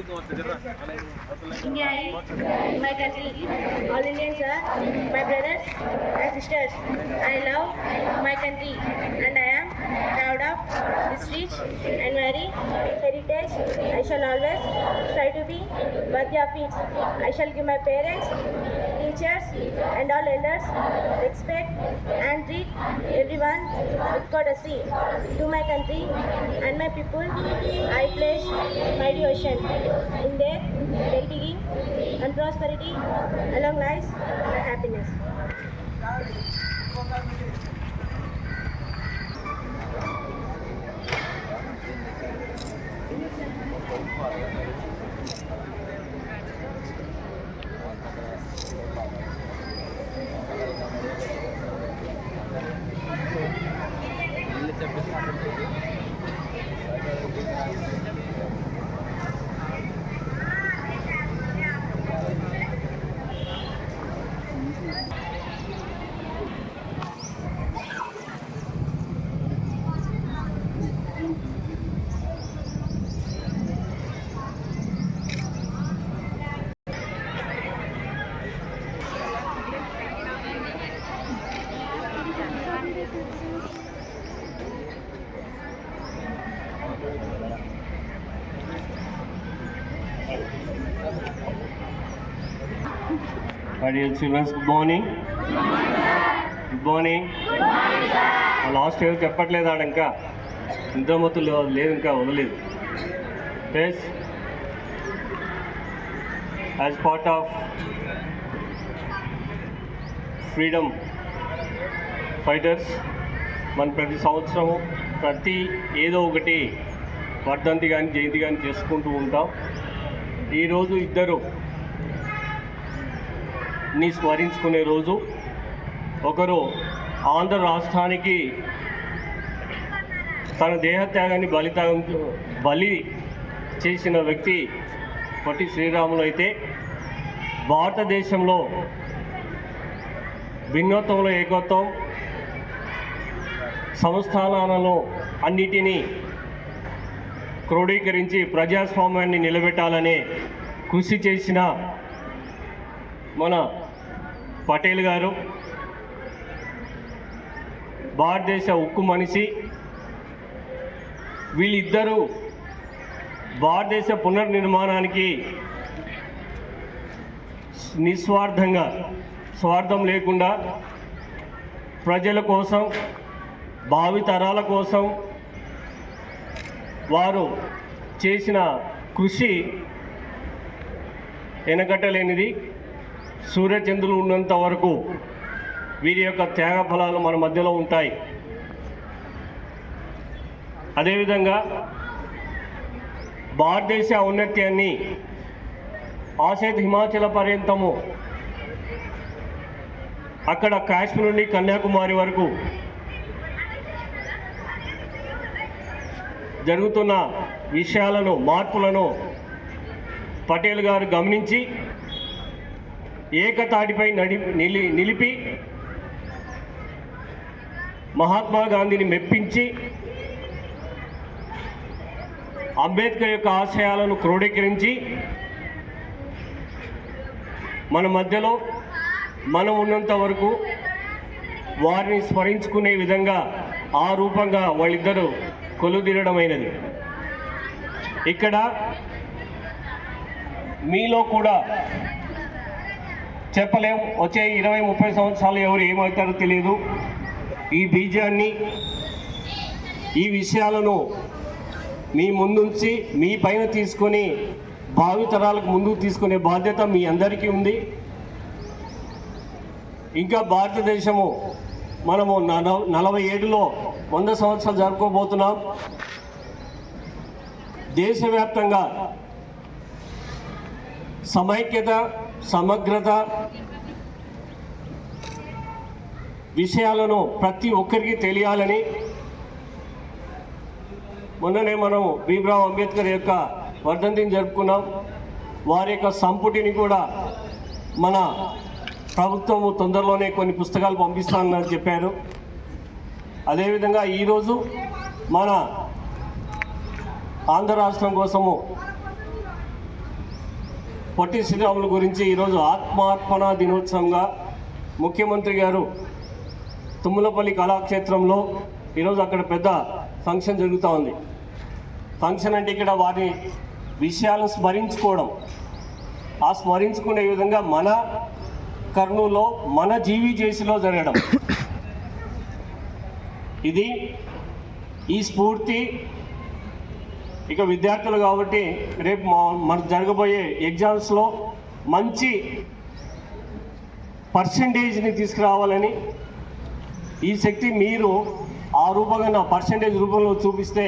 India is my country. All Indians are my brothers and sisters. I love my country and I am proud of this rich and very heritage. I shall always try to be worthy of it. I shall give my parents, teachers and all elders respect and treat everyone with courtesy. To my country and my people, I pledge my devotion. In their well-being and prosperity, along lies my happiness. Dear children, good morning. Good morning. Last year చెప్పట్లేదు ఆడ ఇంకా నిద్రమత్తులు లేదు ఇంకా వదలేదు. Plus as part of freedom fighters మన ప్రతి సంవత్సరము ఏదో ఒకటి వర్ధంతి కానీ జయంతి కానీ చేసుకుంటూ ఉంటాం. ఈరోజు ఇద్దరు ని స్మరించుకునే రోజు. ఒకరు ఆంధ్ర రాష్ట్రానికి తన దేహత్యాగాన్ని బలి చేసిన వ్యక్తి పొట్టి శ్రీరాములు అయితే, భారతదేశంలో భిన్నత్వంలో ఏకత్వం సంస్థానాలను అన్నిటినీ క్రోడీకరించి ప్రజాస్వామ్యాన్ని నిలబెట్టాలనే కృషి చేసిన మన పటేల్ గారు భారతదేశ ఉక్కు మనిషి. వీళ్ళిద్దరూ భారతదేశ పునర్నిర్మాణానికి నిస్వార్థంగా, స్వార్థం లేకుండా ప్రజల కోసం, భావితరాల కోసం వారు చేసిన కృషి వెనకట్టలేనిది. సూర్యచంద్రులు ఉన్నంత వరకు వీరి యొక్క త్యాగ ఫలాలు మన మధ్యలో ఉంటాయి. అదేవిధంగా భారతదేశ ఔన్నత్యాన్ని ఆసేత్ హిమాచల పర్యంతము, అక్కడ కాశ్మీర్ నుండి కన్యాకుమారి వరకు జరుగుతున్న విషయాలను, మార్పులను పటేల్ గారు గమనించి ఏకతాటిపై నిలిపి మహాత్మా గాంధీని మెప్పించి అంబేద్కర్ యొక్క ఆశయాలను క్రోడీకరించి మన మధ్యలో మనం ఉన్నంత వరకు వారిని స్మరించుకునే విధంగా ఆ రూపంగా వాళ్ళిద్దరూ కొలుదిరడమైనది. ఇక్కడ మీలో కూడా చెప్పలేం, వచ్చే 20-30 సంవత్సరాలు ఎవరు ఏమవుతారో తెలియదు. ఈ బీజాన్ని, ఈ విషయాలను మీ ముందుంచి మీ పైన తీసుకొని భావితరాలకు ముందుకు తీసుకునే బాధ్యత మీ అందరికీ ఉంది. ఇంకా భారతదేశము మనము 47లో 100 సంవత్సరాలు జరుపుకోబోతున్నాం. దేశవ్యాప్తంగా సమైక్యత, సమగ్రత విషయాలను ప్రతి ఒక్కరికి తెలియాలని మొన్ననే మనం భీమ్రావ్ అంబేద్కర్ యొక్క వర్ధంతిని జరుపుకున్నాం. వారి యొక్క సంపుటిని కూడా మన ప్రభుత్వము తొందరలోనే కొన్ని పుస్తకాలు పంపిస్తానని చెప్పారు. అదేవిధంగా ఈరోజు మన ఆంధ్ర రాష్ట్రం కోసము పొట్టి శ్రీరాములు గురించి ఈరోజు ఆత్మార్పణ దినోత్సవంగా ముఖ్యమంత్రి గారు తుమ్మలపల్లి కళాక్షేత్రంలో ఈరోజు అక్కడ పెద్ద ఫంక్షన్ జరుగుతూ ఉంది. ఫంక్షన్ అంటే ఇక్కడ వారి విషయాలను స్మరించుకోవడం, ఆ స్మరించుకునే విధంగా మన కర్నూలులో మన జీవీజేసీలో జరగడం. ఇది ఈ స్ఫూర్తి ఇక విద్యార్థులు కాబట్టి రేపు మనకు జరగబోయే ఎగ్జామ్స్లో మంచి పర్సంటేజ్ని తీసుకురావాలని, ఈ శక్తి మీరు ఆ రూపంగా నా పర్సంటేజ్ రూపంలో చూపిస్తే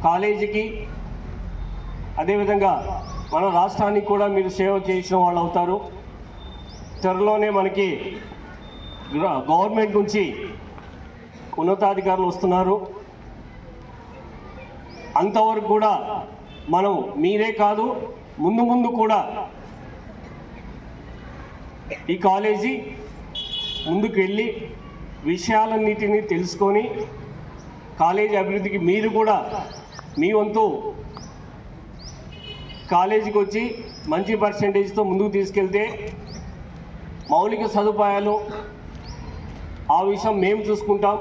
కాలేజీకి అదేవిధంగా మన రాష్ట్రానికి కూడా మీరు సేవ చేసిన వాళ్ళు అవుతారు. త్వరలోనే మనకి గవర్నమెంట్ నుంచి ఉన్నతాధికారులు వస్తున్నారు. అంతవరకు కూడా మనం మీరే కాదు ముందు ముందు కూడా ఈ కాలేజీ ముందుకు వెళ్ళి విషయాలన్నిటినీ తెలుసుకొని కాలేజీ అభివృద్ధికి మీరు కూడా మీ వంతు కాలేజీకి వచ్చి మంచి పర్సంటేజ్తో ముందుకు తీసుకెళ్తే మౌలిక సదుపాయాలు ఆ విషయం మేము చూసుకుంటాం.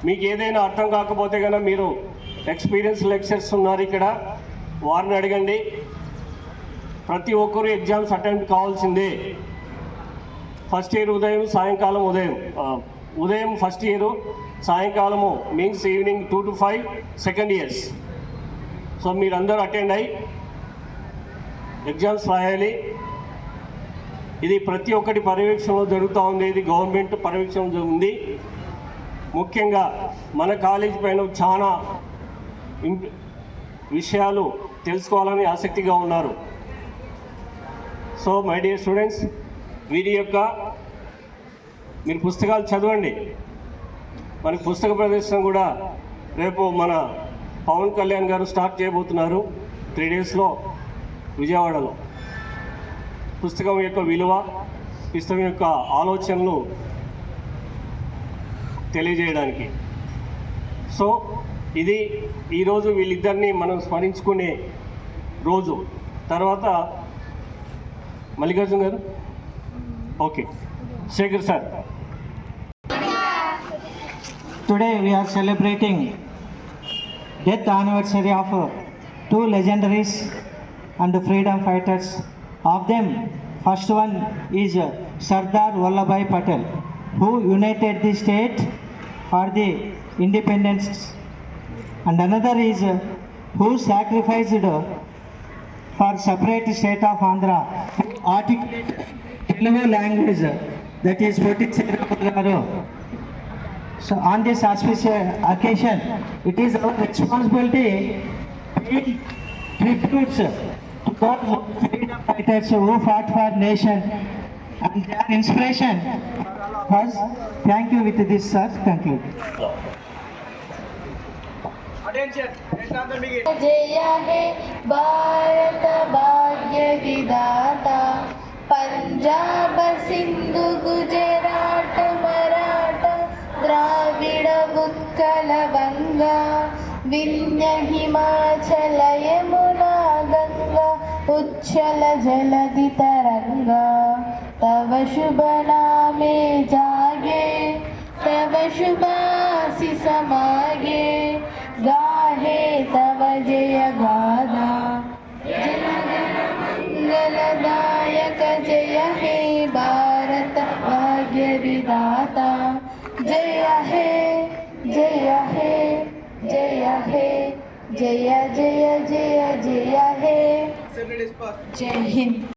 మీకు ఏదైనా అర్థం కాకపోతే కనుక మీరు ఎక్స్పీరియన్స్ లెక్చర్స్ ఉన్నారు ఇక్కడ, వారిని అడగండి. ప్రతి ఒక్కరూ ఎగ్జామ్స్ అటెంప్ట్ కావాల్సిందే. ఫస్ట్ ఇయర్ ఉదయం సాయంకాలం ఉదయం ఫస్ట్ ఇయర్, సాయంకాలము means evening 2 to 5 second years. So మీరందరూ అటెండ్ అయ్యి ఎగ్జామ్స్ రాయాలి. ఇది ప్రతి ఒక్కటి పర్యవేక్షణలో జరుగుతూ ఉంది. ఇది గవర్నమెంట్ పర్యవేక్షణ ఉంది. ముఖ్యంగా మన కాలేజీ పైన చాలా విషయాలు తెలుసుకోవాలని ఆసక్తిగా ఉన్నారు. సో మై డియర్ స్టూడెంట్స్, వీరి యొక్క మీరు పుస్తకాలు చదవండి. మనకి పుస్తక ప్రదర్శన కూడా రేపు మన పవన్ కళ్యాణ్ గారు స్టార్ట్ చేయబోతున్నారు 3 daysలో విజయవాడలో. పుస్తకం యొక్క విలువ, పుస్తకం యొక్క ఆలోచనలు తెలియజేయడానికి. సో ఇది ఈరోజు వీళ్ళిద్దరిని మనం స్మరించుకునే రోజు. తర్వాత మల్లికార్జున్ గారు, okay, Shekhar sir. Today we are celebrating death anniversary of 2 legendaries and freedom fighters. Of them, first one is Sardar Vallabhbhai Patel, who united the state for the independence, and another is who sacrificed for separate state of Andhra, articulate Telugu language, that is Potti Sriramulu garu. So on this auspicious occasion, it is our responsibility to pay tributes to those freedom fighters who fought for nation and their inspiration. First, thank you. With this, sir, conclude. Attention, जय हे भारत भाग्य विधाता, पंजाब सिंधु गुजरात मराठा द्राविड उत्कल गंगा विंध्य हिमाचल यमुना गंगा उच्छल जलधि तरंगा, तव शुभ नामे जागे, तव शुभ आशीष मागे, गाहे तव जय गाथा, जनगण मंगलदायक जय हे भारत भाग्य विधाता, जय हे जय हे जय हे जय जय जय जय हे. Assembly dispersed. जय हिंद.